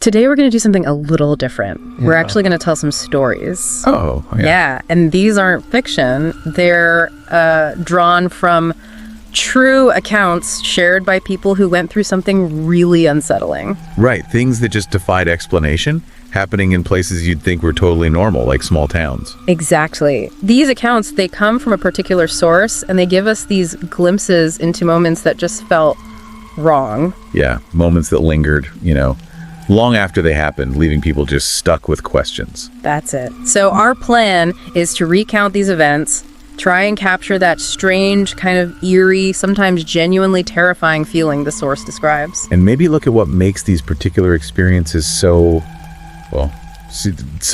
Today we're going to do something a little different. Yeah. We're actually going to tell some stories. Oh, yeah. Yeah, and these aren't fiction. They're drawn from true accounts shared by people who went through something really unsettling. Right, things that just defied explanation, happening in places you'd think were totally normal, like small towns. Exactly. These accounts, they come from a particular source, and they give us these glimpses into moments that just felt wrong. Yeah, moments that lingered, long after they happened, leaving people just stuck with questions. That's it. So our plan is to recount these events, try and capture that strange, kind of eerie, sometimes genuinely terrifying feeling the source describes. And maybe look at what makes these particular experiences so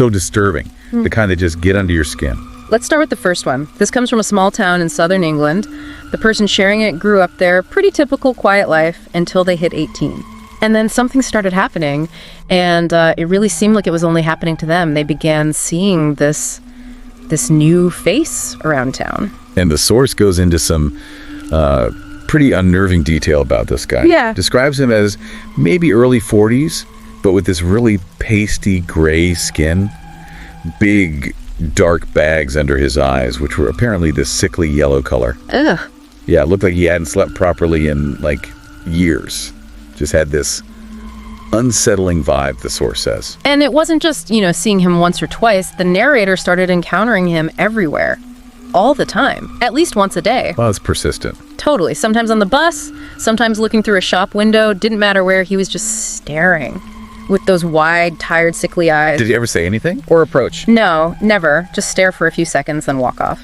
disturbing, the kind that just get under your skin. Let's start with the first one. This comes from a small town in southern England. The person sharing it grew up there, pretty typical quiet life, until they hit 18. And then something started happening, and it really seemed like it was only happening to them. They began seeing this new face around town. And the source goes into some pretty unnerving detail about this guy. Yeah. Describes him as maybe early 40s, but with this really pasty gray skin, big dark bags under his eyes, which were apparently this sickly yellow color. Ugh. Yeah, it looked like he hadn't slept properly in years. Just had this unsettling vibe, the source says. And it wasn't just, seeing him once or twice. The narrator started encountering him everywhere, all the time, at least once a day. Well, it's persistent. Totally. Sometimes on the bus, sometimes looking through a shop window. Didn't matter where, he was just staring with those wide, tired, sickly eyes. Did he ever say anything or approach? No, never. Just stare for a few seconds, then walk off.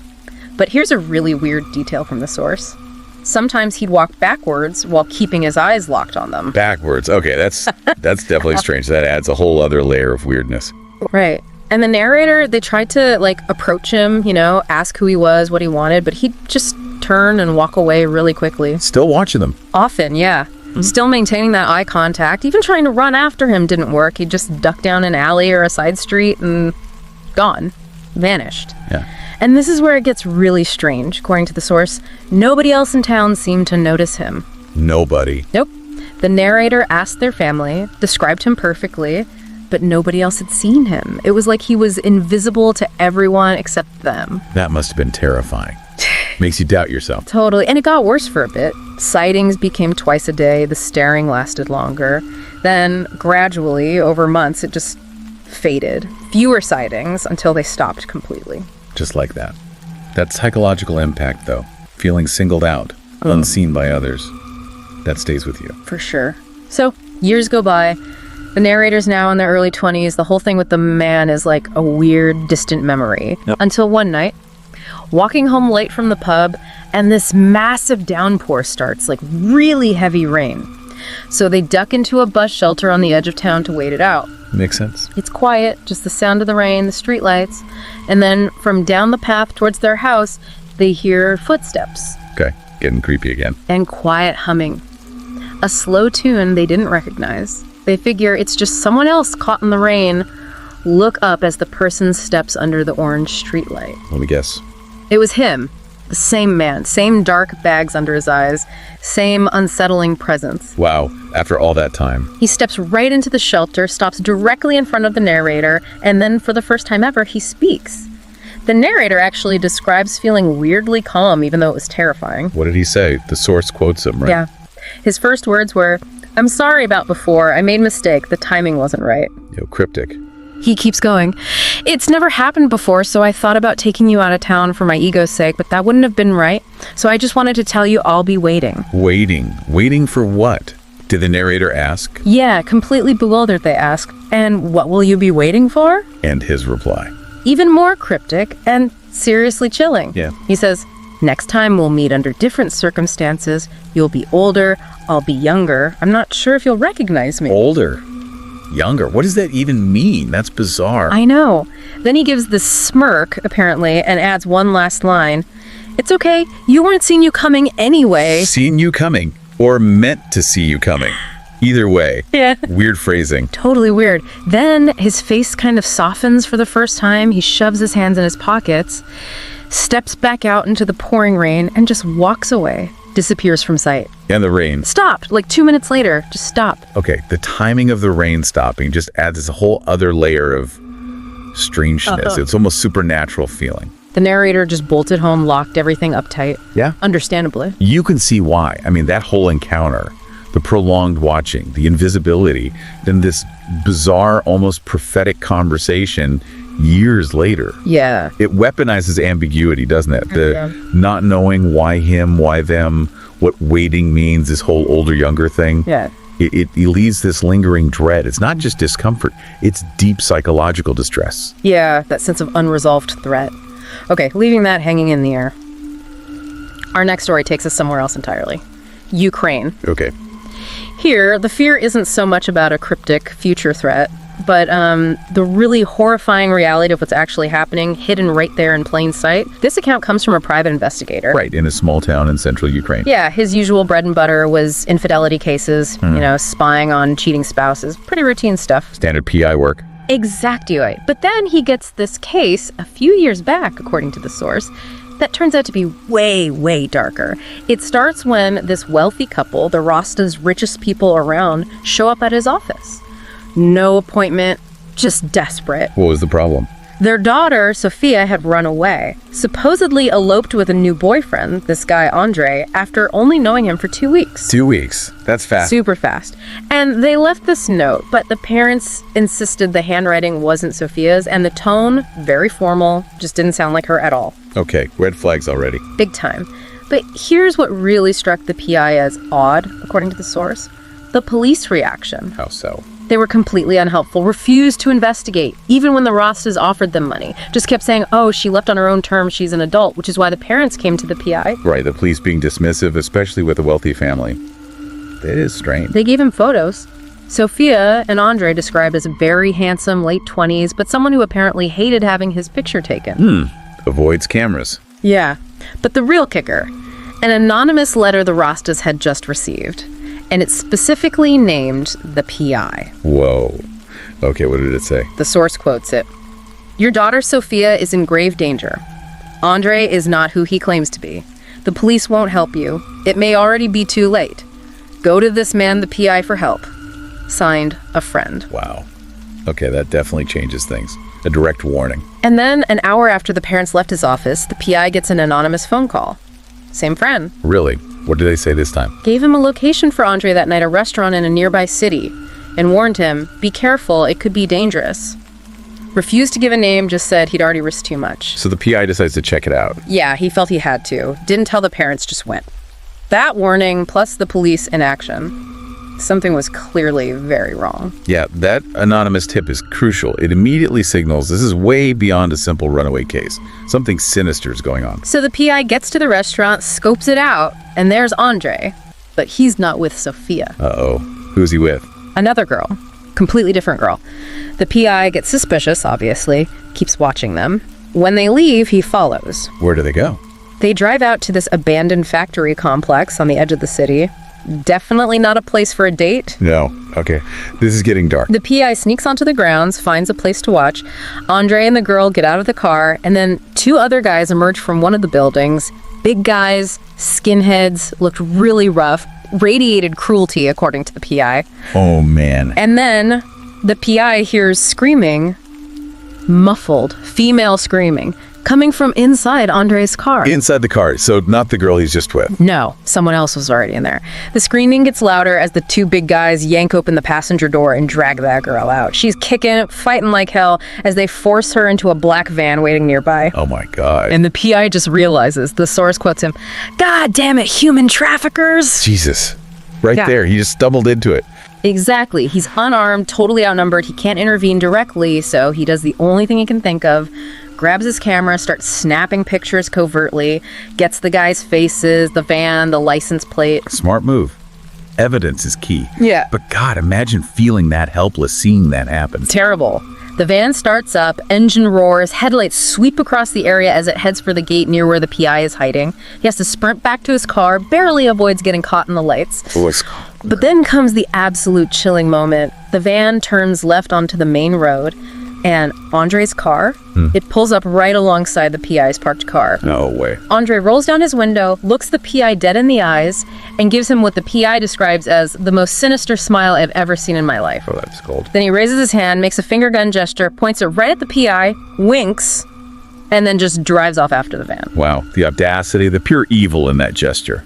But here's a really weird detail from the source. Sometimes he'd walk backwards while keeping his eyes locked on them. Backwards. Okay, that's definitely strange. That adds a whole other layer of weirdness. Right. And the narrator, they tried to approach him, ask who he was, what he wanted, but he'd just turn and walk away really quickly. Still watching them. Often, yeah. Mm-hmm. Still maintaining that eye contact. Even trying to run after him didn't work. He'd just duck down an alley or a side street and gone. Vanished. Yeah. And this is where it gets really strange. According to the source, nobody else in town seemed to notice him. Nobody. Nope. The narrator asked their family, described him perfectly, but nobody else had seen him. It was like he was invisible to everyone except them. That must have been terrifying. Makes you doubt yourself. Totally. And it got worse for a bit. Sightings became twice a day. The staring lasted longer. Then, gradually, over months, it just faded. Fewer sightings until they stopped completely. Just like that. That psychological impact, though. Feeling singled out, unseen by others. That stays with you. For sure. So, years go by. The narrator's now in their early 20s. The whole thing with the man is like a weird, distant memory. Yep. Until one night, walking home late from the pub, and this massive downpour starts, like really heavy rain. So they duck into a bus shelter on the edge of town to wait it out. Makes sense. It's quiet, just the sound of the rain, the streetlights, and then from down the path towards their house, they hear footsteps. Okay, getting creepy again. And quiet humming. A slow tune they didn't recognize. They figure it's just someone else caught in the rain. Look up as the person steps under the orange streetlight. Let me guess. It was him. The same man. Same dark bags under his eyes. Same unsettling presence. Wow. After all that time. He steps right into the shelter, stops directly in front of the narrator, and then for the first time ever, he speaks. The narrator actually describes feeling weirdly calm, even though it was terrifying. What did he say? The source quotes him, right? Yeah. His first words were, "I'm sorry about before. I made a mistake. The timing wasn't right." Cryptic. He keeps going. "It's never happened before, so I thought about taking you out of town for my ego's sake, but that wouldn't have been right. So I just wanted to tell you I'll be waiting." Waiting? Waiting for what? Did the narrator ask? Yeah, completely bewildered they ask. "And what will you be waiting for?" And his reply. Even more cryptic and seriously chilling. Yeah. He says, "Next time we'll meet under different circumstances. You'll be older, I'll be younger. I'm not sure if you'll recognize me." Older? Younger? What does that even mean? That's bizarre. I know. Then he gives this smirk, apparently, and adds one last line. "It's okay, you weren't seeing you coming anyway." Seen you coming, or meant to see you coming. Either way. Yeah. Weird phrasing. Totally weird. Then his face kind of softens for the first time. He shoves his hands in his pockets, steps back out into the pouring rain, and just walks away. disappears from sight. And the rain. Stopped, like 2 minutes later, just stopped. Okay, the timing of the rain stopping just adds this whole other layer of strangeness. It's almost supernatural feeling. The narrator just bolted home, locked everything up tight. Yeah. Understandably. You can see why. I mean, that whole encounter, the prolonged watching, the invisibility, then this bizarre, almost prophetic conversation years later. Yeah. It weaponizes ambiguity, doesn't it? The not knowing why him, why them, what waiting means, this whole older-younger thing. Yeah. It leaves this lingering dread. It's not just discomfort. It's deep psychological distress. Yeah, that sense of unresolved threat. Okay, leaving that hanging in the air. Our next story takes us somewhere else entirely. Ukraine. Okay. Here, the fear isn't so much about a cryptic future threat, but the really horrifying reality of what's actually happening, hidden right there in plain sight. This account comes from a private investigator. Right, in a small town in central Ukraine. Yeah, his usual bread and butter was infidelity cases, spying on cheating spouses. Pretty routine stuff. Standard PI work. Exactly right. But then he gets this case a few years back, according to the source, that turns out to be way, way darker. It starts when this wealthy couple, the Rostas' richest people around, show up at his office. No appointment, just desperate. What was the problem? Their daughter, Sophia, had run away, supposedly eloped with a new boyfriend, this guy Andre, after only knowing him for 2 weeks. 2 weeks. That's fast. Super fast. And they left this note, but the parents insisted the handwriting wasn't Sophia's, and the tone, very formal, just didn't sound like her at all. Okay, red flags already. Big time. But here's what really struck the PI as odd, according to the source. The police reaction. How so? They were completely unhelpful, refused to investigate, even when the Rostas offered them money. Just kept saying, oh, she left on her own terms, she's an adult, which is why the parents came to the PI. Right, the police being dismissive, especially with a wealthy family. It is strange. They gave him photos. Sophia and Andre described as very handsome, late 20s, but someone who apparently hated having his picture taken. Avoids cameras. Yeah, but the real kicker, an anonymous letter the Rostas had just received. And it's specifically named the PI. Whoa. Okay, what did it say? The source quotes it. Your daughter Sophia is in grave danger. Andre is not who he claims to be. The police won't help you. It may already be too late. Go to this man, the PI, for help. Signed, a friend. Wow. Okay, that definitely changes things. A direct warning. And then, an hour after the parents left his office, the PI gets an anonymous phone call. Same friend. Really? What did they say this time? Gave him a location for Andre that night, a restaurant in a nearby city, and warned him, be careful, it could be dangerous. Refused to give a name, just said he'd already risked too much. So the PI decides to check it out. Yeah, he felt he had to. Didn't tell the parents, just went. That warning, plus the police in action. Something was clearly very wrong. Yeah, that anonymous tip is crucial. It immediately signals this is way beyond a simple runaway case. Something sinister is going on. So the PI gets to the restaurant, scopes it out, and there's Andre. But he's not with Sophia. Uh-oh. Who's he with? Another girl. Completely different girl. The PI gets suspicious, obviously, keeps watching them. When they leave, he follows. Where do they go? They drive out to this abandoned factory complex on the edge of the city. Definitely not a place for a date. No. Okay. This is getting dark. The PI sneaks onto the grounds, finds a place to watch. Andre and the girl get out of the car, and then 2 other guys emerge from one of the buildings. Big guys, skinheads, looked really rough, radiated cruelty, according to the PI. Oh, man. And then the PI hears screaming, muffled, female screaming, coming from inside Andre's car. Inside the car, so not the girl he's just with. No, someone else was already in there. The screaming gets louder as the 2 big guys yank open the passenger door and drag that girl out. She's kicking, fighting like hell as they force her into a black van waiting nearby. Oh my God. And the PI just realizes, the source quotes him, God damn it, human traffickers! Jesus. Right Yeah. there, he just stumbled into it. Exactly. He's unarmed, totally outnumbered. He can't intervene directly, so he does the only thing he can think of. Grabs his camera, starts snapping pictures covertly, gets the guys' faces, the van, the license plate. Smart move. Evidence is key. Yeah. But God, imagine feeling that helpless, seeing that happen. Terrible. The van starts up, engine roars, headlights sweep across the area as it heads for the gate near where the PI is hiding. He has to sprint back to his car, barely avoids getting caught in the lights. But then comes the absolute chilling moment. The van turns left onto the main road, and Andre's car, it pulls up right alongside the PI's parked car. No way. Andre rolls down his window, looks the PI dead in the eyes, and gives him what the PI describes as the most sinister smile I've ever seen in my life. Oh, that's cold. Then he raises his hand, makes a finger gun gesture, points it right at the PI, winks, and then just drives off after the van. Wow, the audacity, the pure evil in that gesture.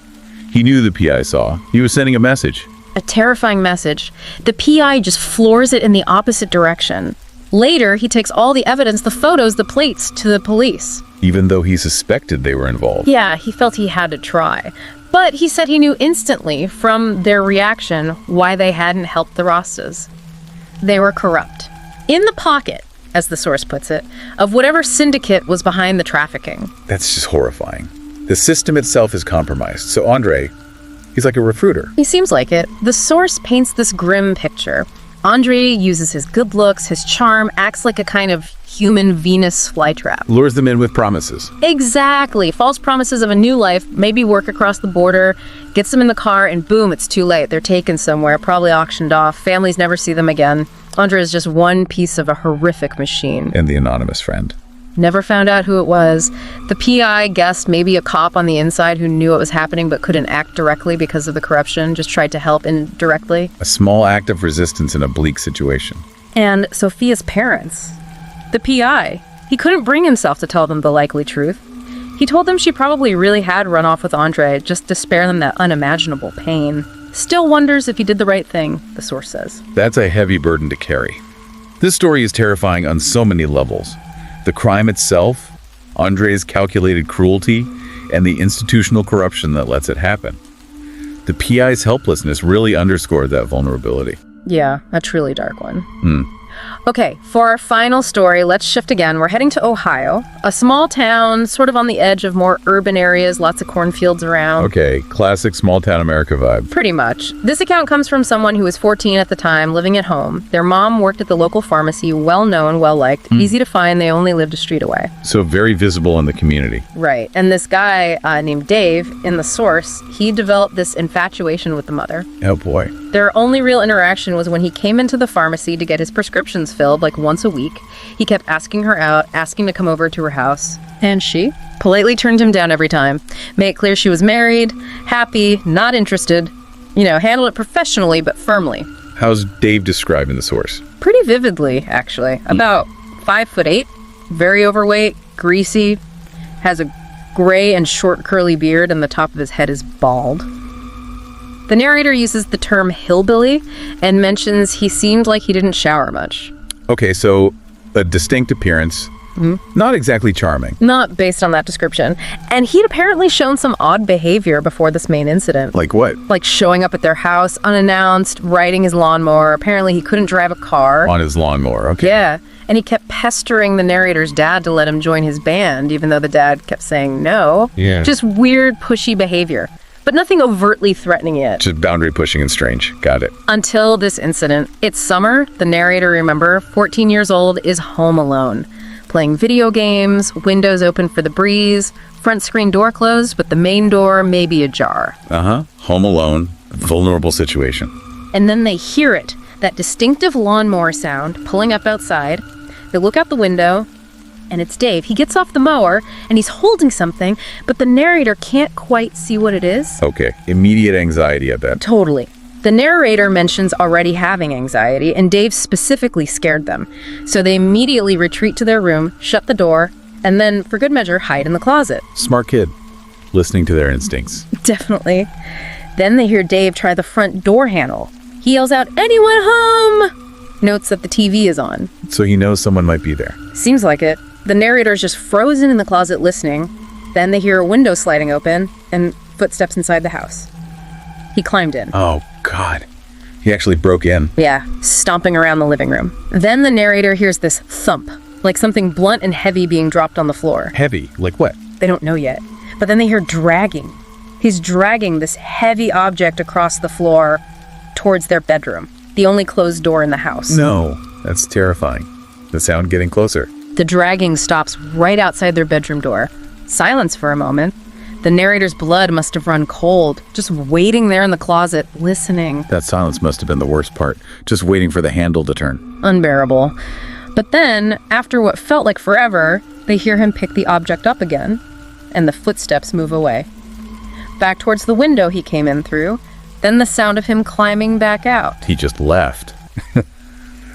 He knew the PI saw. He was sending a message. A terrifying message. The PI just floors it in the opposite direction. Later, he takes all the evidence, the photos, the plates, to the police. Even though he suspected they were involved. Yeah, he felt he had to try. But he said he knew instantly from their reaction why they hadn't helped the Rastas. They were corrupt. In the pocket, as the source puts it, of whatever syndicate was behind the trafficking. That's just horrifying. The system itself is compromised. So Andre, he's like a recruiter. He seems like it. The source paints this grim picture. Andre uses his good looks, his charm, acts like a kind of human Venus flytrap. Lures them in with promises. Exactly. False promises of a new life, maybe work across the border, gets them in the car, and boom, it's too late. They're taken somewhere, probably auctioned off. Families never see them again. Andre is just one piece of a horrific machine. And the anonymous friend. Never found out who it was. The PI guessed maybe a cop on the inside who knew what was happening but couldn't act directly because of the corruption, just tried to help indirectly. A small act of resistance in a bleak situation. And Sophia's parents. The PI. He couldn't bring himself to tell them the likely truth. He told them she probably really had run off with Andre just to spare them that unimaginable pain. Still wonders if he did the right thing, the source says. That's a heavy burden to carry. This story is terrifying on so many levels. The crime itself, Andre's calculated cruelty, and the institutional corruption that lets it happen. The PI's helplessness really underscored that vulnerability. Yeah, a truly dark one. Okay, for our final story, let's shift again. We're heading to Ohio, a small town sort of on the edge of more urban areas, lots of cornfields around. Okay, classic small town America vibe. Pretty much. This account comes from someone who was 14 at the time, living at home. Their mom worked at the local pharmacy, well-known, well-liked, easy to find. They only lived a street away. So very visible in the community. Right. And this guy named Dave, in the source, he developed this infatuation with the mother. Oh boy. Their only real interaction was when he came into the pharmacy to get his prescriptions filled, like once a week. He kept asking her out, asking to come over to her house. And she politely turned him down every time. Made it clear she was married, happy, not interested. You know, handled it professionally but firmly. How's Dave described in the source? Pretty vividly, actually. About 5'8", very overweight, greasy, has a gray and short curly beard, and the top of his head is bald. The narrator uses the term hillbilly and mentions he seemed like he didn't shower much. Okay, so a distinct appearance, not exactly charming. Not based on that description. And he'd apparently shown some odd behavior before this main incident. Like what? Like showing up at their house unannounced, riding his lawnmower. Apparently he couldn't drive a car. On his lawnmower, okay. Yeah. And he kept pestering the narrator's dad to let him join his band, even though the dad kept saying no. Yeah. Just weird, pushy behavior. But nothing overtly threatening yet. Just boundary pushing and strange. Got it. Until this incident. It's summer. The narrator, remember, 14 years old, is home alone. Playing video games, windows open for the breeze, front screen door closed, but the main door may be ajar. Home alone, vulnerable situation. And then they hear it, that distinctive lawnmower sound pulling up outside. They look out the window, and it's Dave. He gets off the mower, and he's holding something, but the narrator can't quite see what it is. Okay, immediate anxiety, I bet. Totally. The narrator mentions already having anxiety, and Dave specifically scared them. So they immediately retreat to their room, shut the door, and then, for good measure, hide in the closet. Smart kid, listening to their instincts. Definitely. Then they hear Dave try the front door handle. He yells out, "Anyone home?" Notes that the TV is on. So he knows someone might be there. Seems like it. The narrator's just frozen in the closet listening. Then they hear a window sliding open and footsteps inside the house. He climbed in. Oh, God. He actually broke in. Yeah, stomping around the living room. Then the narrator hears this thump, like something blunt and heavy being dropped on the floor. Heavy? Like what? They don't know yet. But then they hear dragging. He's dragging this heavy object across the floor towards their bedroom, the only closed door in the house. No, that's terrifying. The sound getting closer. The dragging stops right outside their bedroom door. Silence for a moment. The narrator's blood must have run cold, just waiting there in the closet, listening. That silence must have been the worst part, just waiting for the handle to turn. Unbearable. But then, after what felt like forever, they hear him pick the object up again, and the footsteps move away. Back towards the window he came in through, then the sound of him climbing back out. He just left.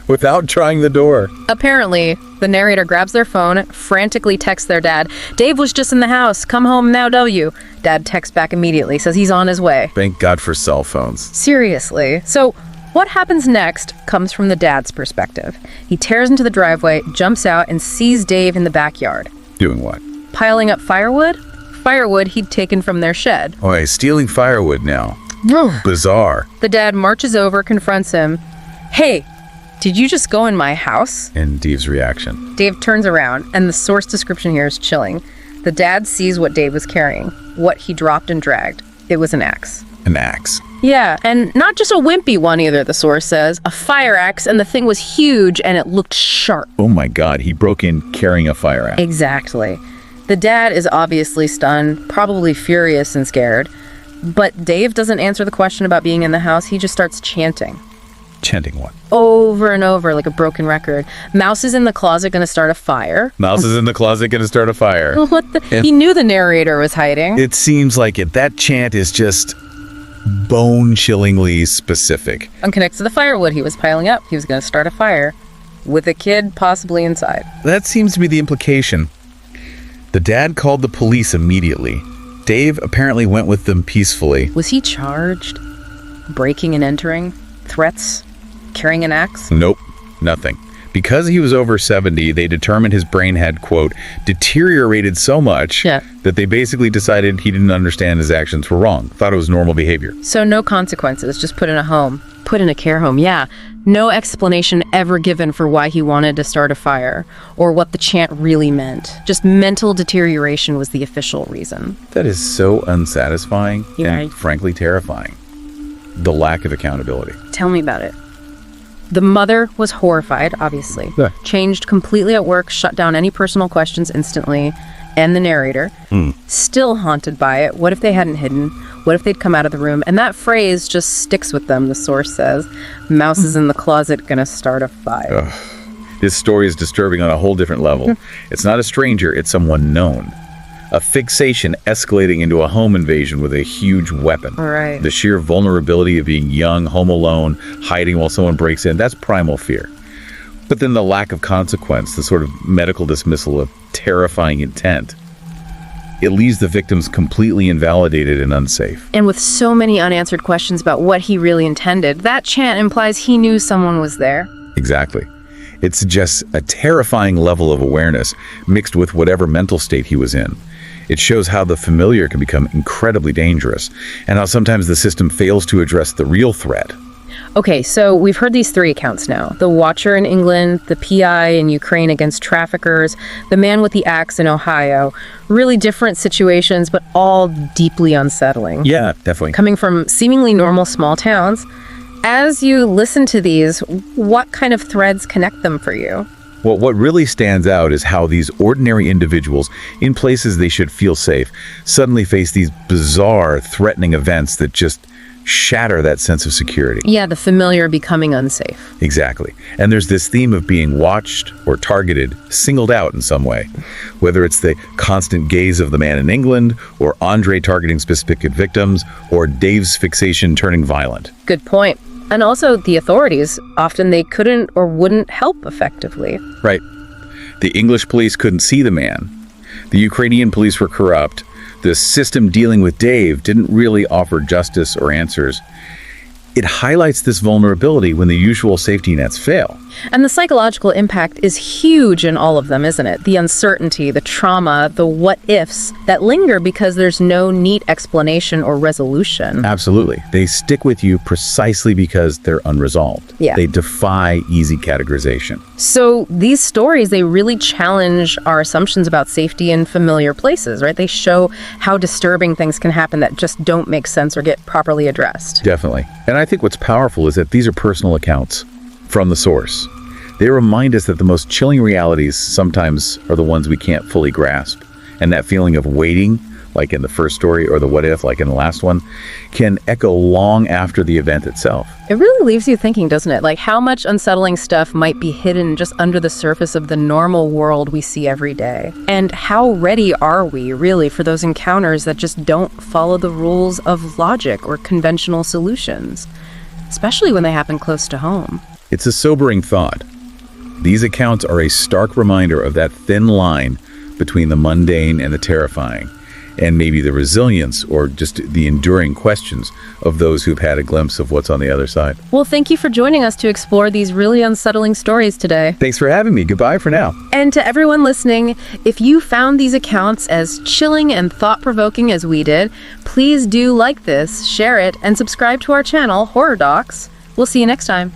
Without trying the door. Apparently, the narrator grabs their phone, frantically texts their dad, "Dave was just in the house, come home now, W." Dad texts back immediately, says he's on his way. Thank God for cell phones. Seriously. So, what happens next comes from the dad's perspective. He tears into the driveway, jumps out, and sees Dave in the backyard. Doing what? Piling up firewood? Firewood he'd taken from their shed. Oh, he's stealing firewood now. Bizarre. The dad marches over, confronts him. "Hey, did you just go in my house?" And Dave's reaction. Dave turns around, and the source description here is chilling. The dad sees what Dave was carrying, what he dropped and dragged. It was an axe. An axe. Yeah, and not just a wimpy one either, the source says. A fire axe, and the thing was huge, and it looked sharp. Oh my God, he broke in carrying a fire axe. Exactly. The dad is obviously stunned, probably furious and scared. But Dave doesn't answer the question about being in the house. He just starts chanting. Chanting what? Over and over, like a broken record. "Mouse is in the closet, gonna start a fire." Mouse is in the closet, gonna start a fire. What the? He knew the narrator was hiding. It seems like it. That chant is just bone-chillingly specific. And connects to the firewood he was piling up. He was gonna start a fire with a kid possibly inside. That seems to be the implication. The dad called the police immediately. Dave apparently went with them peacefully. Was he charged? Breaking and entering? Threats? Carrying an axe? Nope, nothing. Because he was over 70, they determined his brain had, quote, deteriorated so much that they basically decided he didn't understand his actions were wrong. Thought it was normal behavior. So no consequences, just put in a home. Put in a care home, yeah. No explanation ever given for why he wanted to start a fire or what the chant really meant. Just mental deterioration was the official reason. That is so unsatisfying and Right. frankly terrifying. The lack of accountability. Tell me about it. The mother was horrified, obviously. Yeah. Changed completely at work, shut down any personal questions instantly. And the narrator, still haunted by it. What if they hadn't hidden? What if they'd come out of the room? And that phrase just sticks with them, the source says. "Mouse is in the closet, gonna start a fire." This story is disturbing on a whole different level. It's not a stranger, it's someone known. A fixation escalating into a home invasion with a huge weapon. Right. The sheer vulnerability of being young, home alone, hiding while someone breaks in, that's primal fear. But then the lack of consequence, the sort of medical dismissal of terrifying intent, it leaves the victims completely invalidated and unsafe. And with so many unanswered questions about what he really intended, that chant implies he knew someone was there. Exactly. It suggests a terrifying level of awareness mixed with whatever mental state he was in. It shows how the familiar can become incredibly dangerous, and how sometimes the system fails to address the real threat. Okay, so we've heard these three accounts now. The Watcher in England, the PI in Ukraine against traffickers, the man with the axe in Ohio. Really different situations, but all deeply unsettling. Yeah, definitely. Coming from seemingly normal small towns. As you listen to these, what kind of threads connect them for you? Well, what really stands out is how these ordinary individuals, in places they should feel safe, suddenly face these bizarre, threatening events that just shatter that sense of security. Yeah, the familiar becoming unsafe. Exactly. And there's this theme of being watched or targeted, singled out in some way. Whether it's the constant gaze of the man in England, or Andre targeting specific victims, or Dave's fixation turning violent. Good point. And also the authorities, often they couldn't or wouldn't help effectively. Right. The English police couldn't see the man. The Ukrainian police were corrupt. The system dealing with Dave didn't really offer justice or answers. It highlights this vulnerability when the usual safety nets fail. And the psychological impact is huge in all of them, isn't it? The uncertainty, the trauma, the what-ifs that linger because there's no neat explanation or resolution. Absolutely. They stick with you precisely because they're unresolved. Yeah. They defy easy categorization. So these stories, they really challenge our assumptions about safety in familiar places, right? They show how disturbing things can happen that just don't make sense or get properly addressed. Definitely. And I think what's powerful is that these are personal accounts from the source. They remind us that the most chilling realities sometimes are the ones we can't fully grasp. And that feeling of waiting, like in the first story, or the what if, like in the last one, can echo long after the event itself. It really leaves you thinking, doesn't it? Like how much unsettling stuff might be hidden just under the surface of the normal world we see every day. And how ready are we, really, for those encounters that just don't follow the rules of logic or conventional solutions, especially when they happen close to home. It's a sobering thought. These accounts are a stark reminder of that thin line between the mundane and the terrifying, and maybe the resilience or just the enduring questions of those who've had a glimpse of what's on the other side. Well, thank you for joining us to explore these really unsettling stories today. Thanks for having me. Goodbye for now. And to everyone listening, if you found these accounts as chilling and thought-provoking as we did, please do like this, share it, and subscribe to our channel, Horror Docs. We'll see you next time.